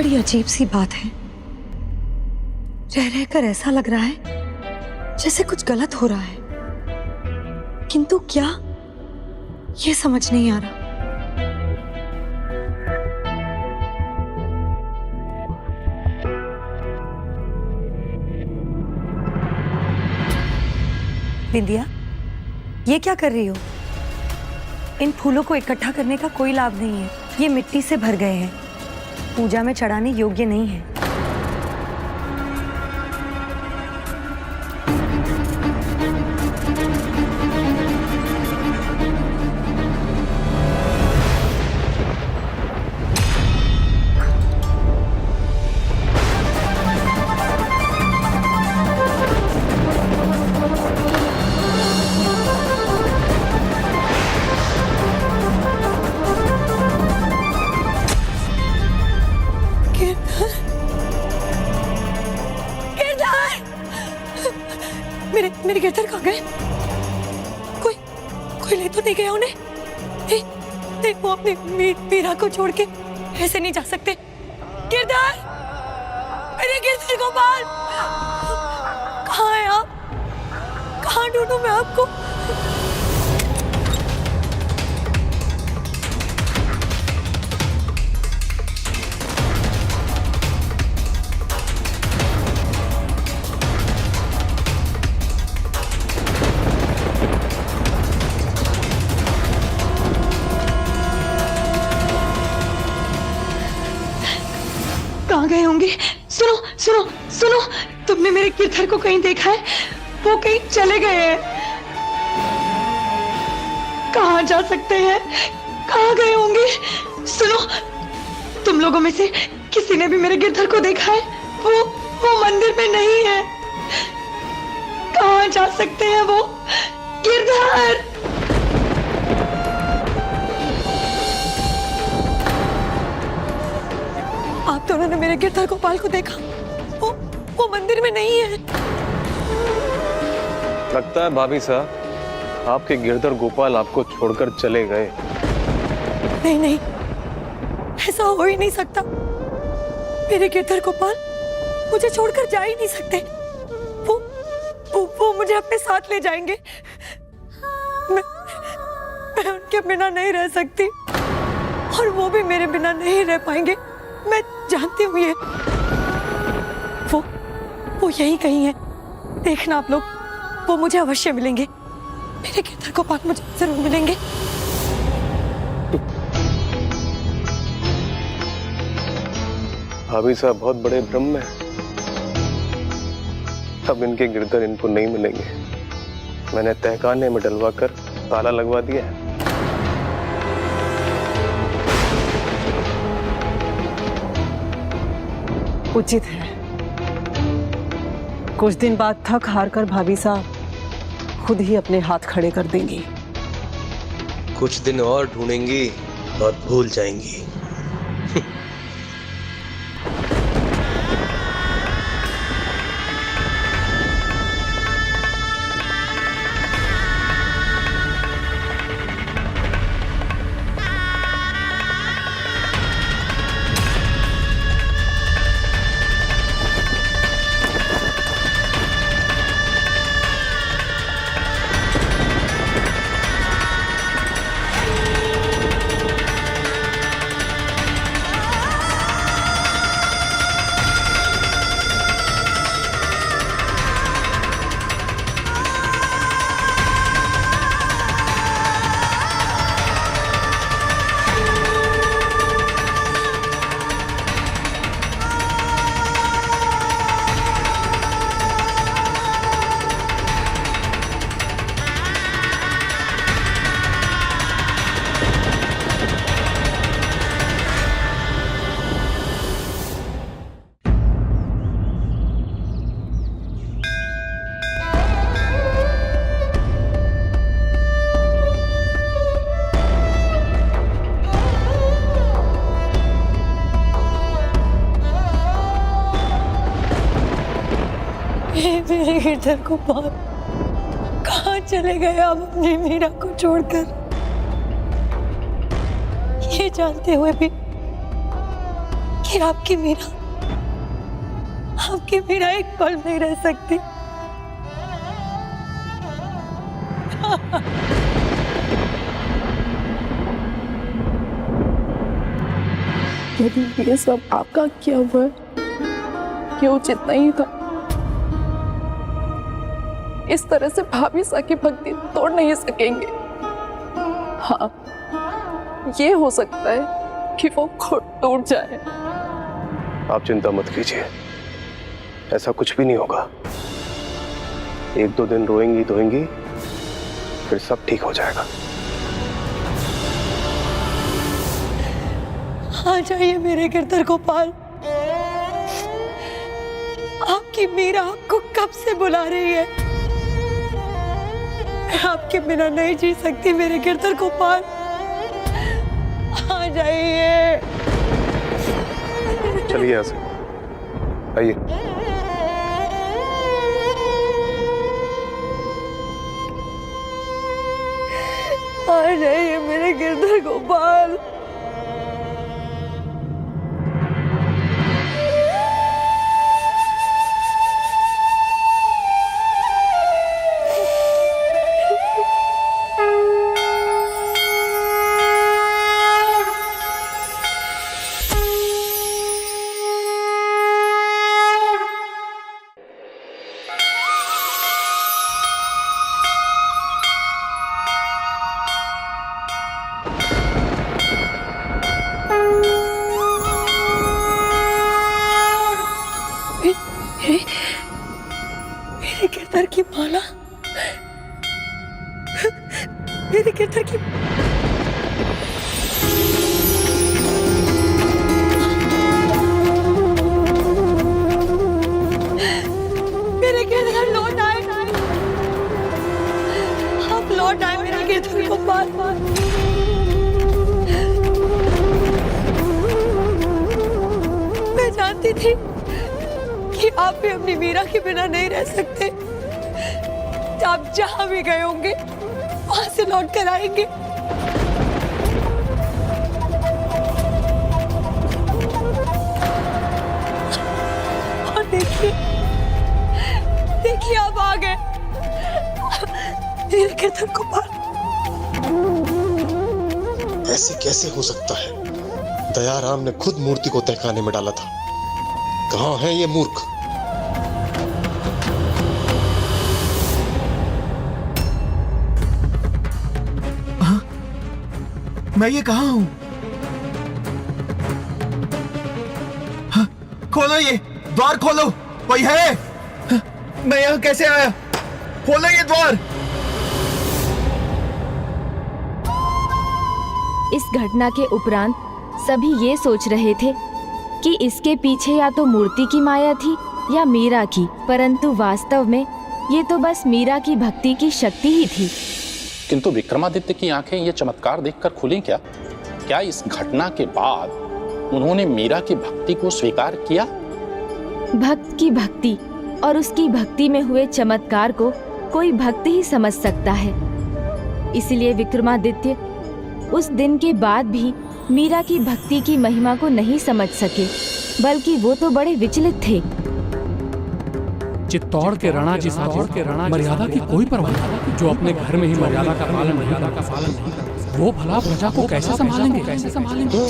बड़ी अजीब सी बात है, रह रहकर ऐसा लग रहा है जैसे कुछ गलत हो रहा है, किंतु क्या, ये समझ नहीं आ रहा। बिंदिया, ये क्या कर रही हो? इन फूलों को इकट्ठा करने का कोई लाभ नहीं है, ये मिट्टी से भर गए हैं, पूजा में चढ़ाने योग्य नहीं है। मेरे गिरधर कहाँ गए? कोई ले तो नहीं गया उन्हें? नहीं, वो अपनी मीरा को छोड़ के ऐसे नहीं जा सकते। गिरधर, मेरे गिरधर गोपाल, कहाँ है आप? कहाँ ढूंढूं मैं आपको? कहाँ गए होंगे? सुनो सुनो सुनो, तुमने मेरे गिरधर को कहीं देखा है? वो कहीं चले गए हैं। कहाँ जा सकते हैं? कहाँ गए होंगे? सुनो, तुम लोगों में से किसी ने भी मेरे गिरधर को देखा है? वो मंदिर में नहीं है। कहाँ जा सकते हैं वो? गिरधर! आप दोनों ने मेरे गिरधर गोपाल को देखा? वो मंदिर में नहीं है। लगता है भाभी साहब आपके गिरधर गोपाल आपको छोड़कर चले गए। नहीं, ऐसा हो ही नहीं सकता। मेरे गिरधर गोपाल मुझे छोड़कर जा ही नहीं सकते। वो मुझे अपने साथ ले जाएंगे। मैं उनके बिना नहीं रह सकती और वो भी मेरे बिना नहीं रह पाएंगे। मैं जानती हूँ ये। वो यही कहीं है। देखना आप लोग, वो मुझे अवश्य मिलेंगे। मेरे गिरधर गोपाल मुझे जरूर मिलेंगे। भाभी साहब बहुत बड़े भ्रम में हैं। अब इनके गिरधर इनको नहीं मिलेंगे। मैंने तहखाने में डलवा कर ताला लगवा दिया है। उचित है। कुछ दिन बाद थक हार कर भाभी साहब खुद ही अपने हाथ खड़े कर देंगी। कुछ दिन और ढूंढेंगी और भूल जाएंगी। मेरे गिरधर गोपाल कहाँ चले गए आप अपनी मीरा को छोड़कर? ये जानते हुए भी कि आपकी मीरा एक पल नहीं रह सकती। यदि ये सब आपका किया हुआ है, ये उचित नहीं था। इस तरह से भाभी सा की भक्ति तोड़ नहीं सकेंगे। हाँ, ये हो सकता है कि वो खुद टूट जाए। आप चिंता मत कीजिए, ऐसा कुछ भी नहीं होगा। 1-2 दिन रोएंगी धोएंगी, फिर सब ठीक हो जाएगा। आ जाइए मेरे गिरधर गोपाल। आपकी मीरा आपको कब से बुला रही है। मैं आपके बिना नहीं जी सकती मेरे गिरधर गोपाल। आ जाइए। चलिए यहाँ से, आइए। आ जाइए मेरे गिरधर गोपाल। मेरे गिरधर की माला, मेरे गिरधर की मेरे गिरधर लौट आए। आप लौट आए मेरे गिरधर को बार बार। मैं जानती थी कि आप भी अपनी मीरा के बिना नहीं रह सकते। आप जहां भी गए होंगे वहां से लौट कर आएंगे। और देखिए आप आ गए मेरे गिरधर गोपाल। ऐसे कैसे हो सकता है? दयाराम ने खुद मूर्ति को तहखाने में डाला था। कहां है ये मूर्ख? मैं ये कहां हूं? हाँ, खोलो ये द्वार, खोलो। कोई है? हाँ, मैं यहां कैसे आया? खोलो ये द्वार। इस घटना के उपरांत सभी ये सोच रहे थे कि इसके पीछे या तो मूर्ति की माया थी या मीरा की, परंतु वास्तव में ये तो बस मीरा की भक्ति की शक्ति ही थी। किंतु विक्रमादित्य की आंखें ये चमत्कार देखकर खुली क्या? क्या इस घटना के बाद उन्होंने मीरा की भक्ति को स्वीकार किया? भक्त की भक्ति और उसकी भक्ति में हुए चमत्कार को कोई भक्त ही समझ सकता है। इसलिए विक्रमादित्य उस दिन के बाद भी मीरा की भक्ति की महिमा को नहीं समझ सके, बल्कि वो तो बड़े विचलित थे। चित्तौड़ के राणा जी मर्यादा की कोई परवाह नहीं, जो अपने घर में ही मर्यादा का पालन नहीं, वो भला प्रजा को कैसे संभालेंगे?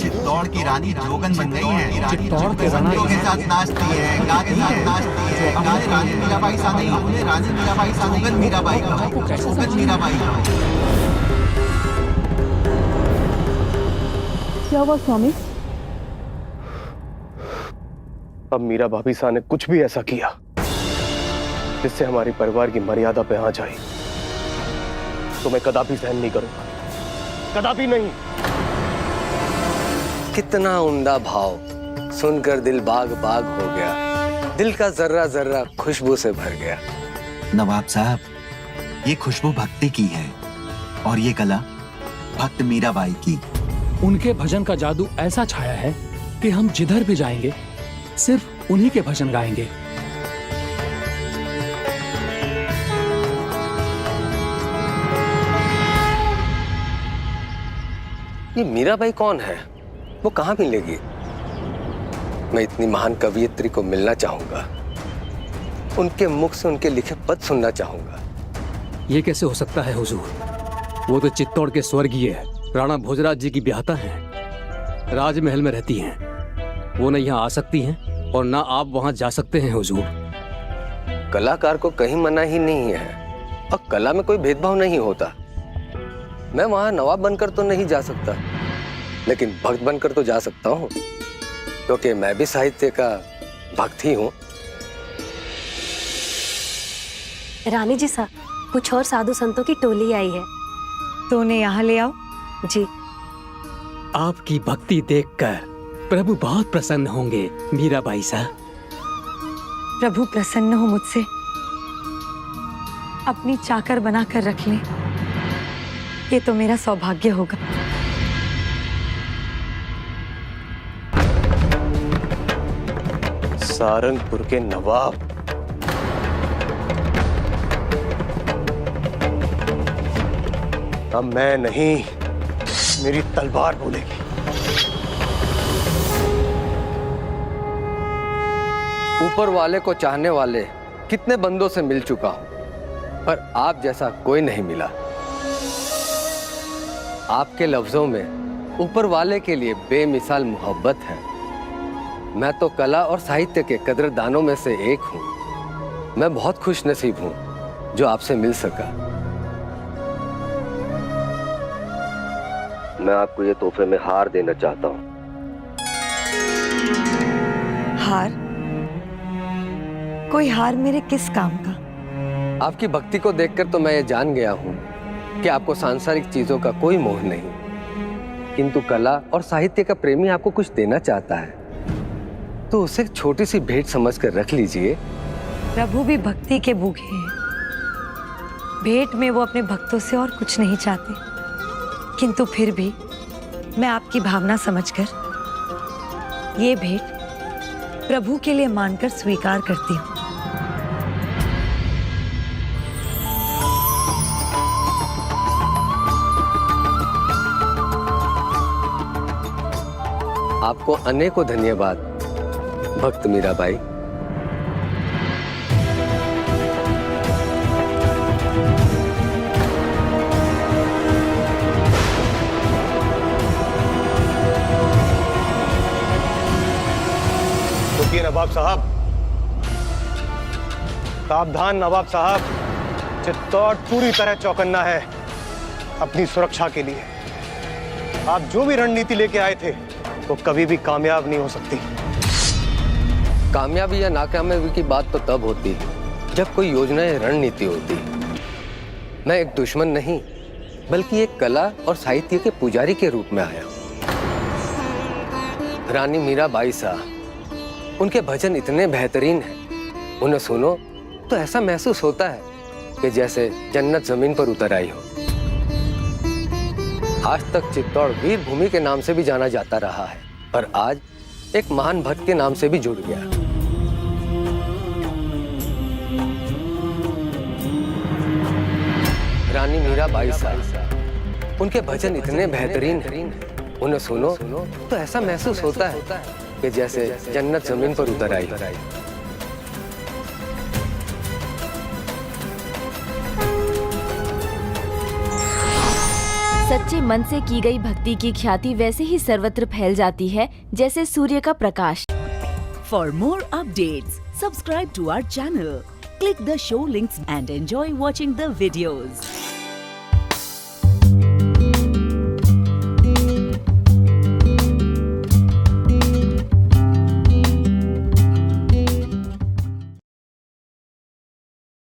चित्तौड़ की रानी जोगन बन गई है। चित्तौड़ के राणा के साथ नाचती है, गा के साथ नाचती है। गाने रानी मीराबाई सा नहीं, उन्हें रानी मीराबाई सा नहीं, मीराबाई का, जोगन मीराबाई का। क्या हुआ स्वामी? अब मीरा भाभी सा ने कुछ भी ऐसा किया जिससे हमारी परिवार की मर्यादा पे आंच आई, तो मैं कदापि सहन नहीं करूंगा, कदापि नहीं। कितना उम्दा भाव सुनकर दिल बाग बाग हो गया, दिल का जर्रा जर्रा खुशबू से भर गया। नवाब साहब, ये खुशबू भक्ति की है और ये कला भक्त मीराबाई की। उनके भजन का जादू ऐसा छाया है कि हम जिधर भी जाएंगे सिर्फ उन्हीं के भजन गाएंगे। ये मीराबाई कौन है? वो कहाँ मिलेगी? मैं इतनी महान कवियत्री को मिलना चाहूंगा, उनके मुख से उनके लिखे पद सुनना चाहूंगा। ये कैसे हो सकता है हुजूर? वो तो चित्तौड़ के स्वर्गीय राणा भोजराज जी की ब्याहता हैं, राजमहल में रहती हैं। वो न यहाँ आ सकती हैं और ना आप वहाँ जा सकते हैं हुजूर। कलाकार को कहीं मना ही नहीं है और कला में कोई भेदभाव नहीं होता। मैं वहां नवाब बनकर तो नहीं जा सकता, लेकिन भक्त बनकर तो जा सकता हूँ, क्योंकि मैं भी साहित्य का भक्त ही हूँ। रानी जी साहब, कुछ और साधु संतों की टोली आई है। तो उन्हें यहाँ ले आओ। जी। आपकी भक्ति देखकर प्रभु बहुत प्रसन्न होंगे मीराबाई साहब। प्रभु प्रसन्न हो मुझसे, अपनी चाकर बनाकर रख लें, ये तो मेरा सौभाग्य होगा। सारंगपुर के नवाब, अब मैं नहीं, मेरी तलवार बोलेगी। ऊपर वाले को चाहने वाले कितने बंदों से मिल चुका हूं, पर आप जैसा कोई नहीं मिला। आपके लफ्जों में ऊपर वाले के लिए बेमिसाल मोहब्बत है। मैं तो कला और साहित्य के कदरदानों में से एक हूं। मैं बहुत खुश नसीब हूं जो आपसे मिल सका। मैं आपको ये तोहफे में हार देना चाहता हूं। हार? कोई हार मेरे किस काम का? आपकी भक्ति को देखकर तो मैं ये जान गया हूं कि आपको सांसारिक चीजों का कोई मोह नहीं, किंतु कला और साहित्य का प्रेमी आपको कुछ देना चाहता है, तो उसे एक छोटी सी भेंट समझकर रख लीजिए। प्रभु भी भक्ति के भूखे हैं। भेंट में वो अपने भक्तों से और कुछ नहीं चाहते, किंतु फिर भी मैं आपकी भावना समझकर ये भेंट प्रभु के लिए मानकर स्वीकार करती हूँ। आपको अनेकों धन्यवाद भक्त मीराबाई। रुकिए नवाब साहब, सावधान नवाब साहब, चित्तौड़ पूरी तरह चौकन्ना है अपनी सुरक्षा के लिए। आप जो भी रणनीति लेके आए थे वो कभी भी कामयाब नहीं हो सकती। कामयाबी या नाकामयाबी की बात तो तब होती है जब कोई योजना या रणनीति होती है। मैं एक दुश्मन नहीं, बल्कि एक कला और साहित्य के पुजारी के रूप में आया हूं। रानी मीराबाई साहब, उनके भजन इतने बेहतरीन हैं, उन्हें सुनो तो ऐसा महसूस होता है कि जैसे जन्नत जमीन पर उतर आई हो। आज तक चित्तौड़ वीर भूमि के नाम से भी जाना जाता रहा है, पर आज एक महान भक्त के नाम से भी जुड़ गया। रानी मीराबाई साहब, उनके भजन इतने बेहतरीन हैं, उन्हें सुनो तो ऐसा महसूस होता है कि जैसे जन्नत जमीन पर उतर आई। सच्चे मन से की गई भक्ति की ख्याति वैसे ही सर्वत्र फैल जाती है जैसे सूर्य का प्रकाश। For more updates, subscribe to our channel, click the show links and enjoy watching the videos.